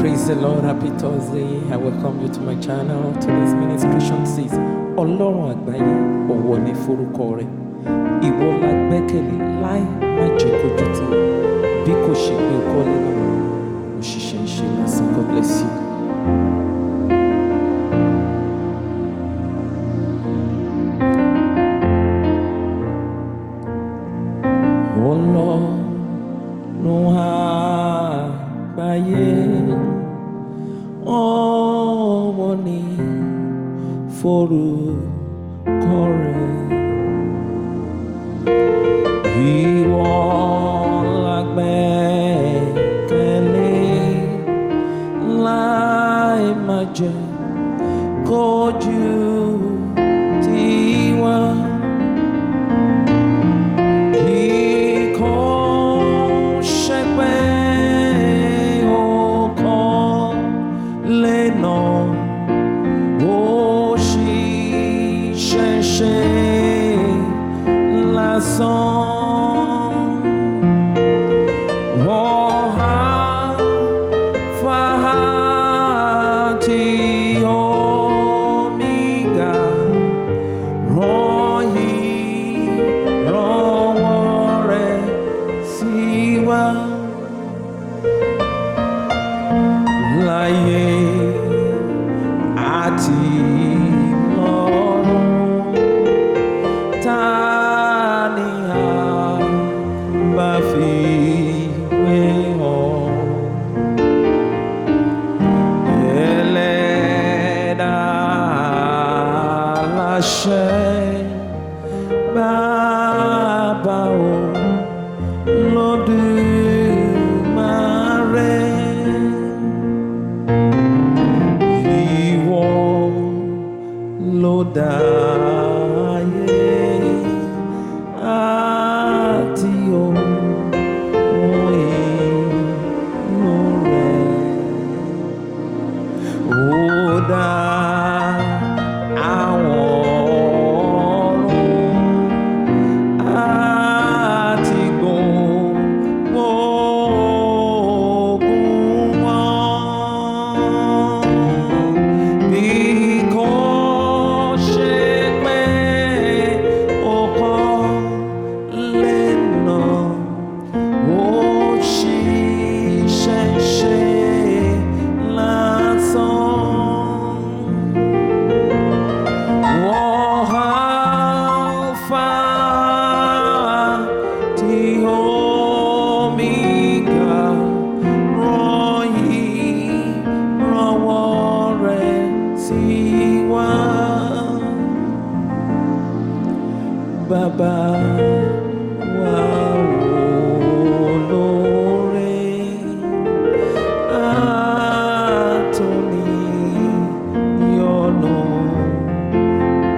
Praise the Lord, happy Thursday. I welcome you to my channel. Today's ministration says, Olorun Agbaye, ọ̀wọ̀ ni forúkọ rẹ̀. Ìwọ la gbẹ́kẹ̀lé láì má jẹ́ kójú tì. Bí kò ṣe pé o kọ́lé náà, òṣìṣẹ́ ń ṣe lásán. God bless you. Olorun Agbaye, ọ̀wọ̀ ni forúkọ rẹ̀. Ìwọ la gbẹ́kẹ̀lé láì má jẹ́ kójú tì wá. Bàbá Olódùmarè, ìwọ ló dá ayé àti ohun inú rẹ̀. Ó dá Bàbá wa olóore, àtòníyọ́nú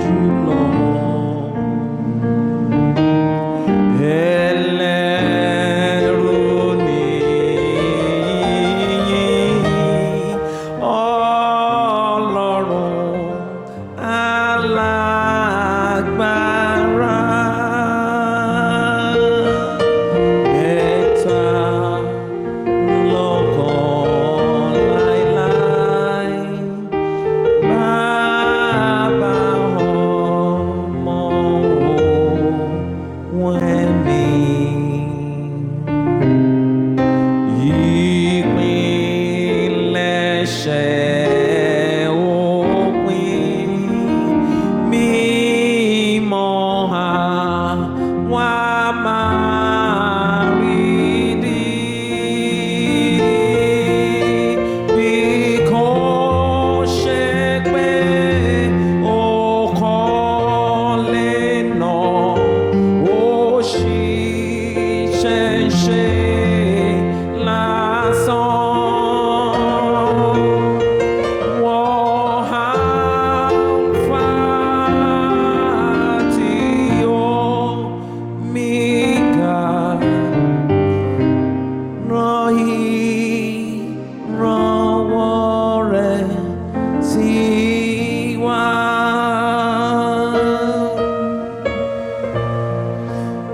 jùlọ. Ẹlẹ́rù nìyìn, Ọlọ́run alágbára.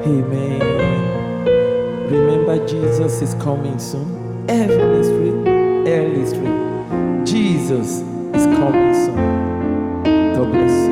Amen. Remember, Jesus is coming soon. Every Spirit, ministry. Jesus is coming soon. God bless you.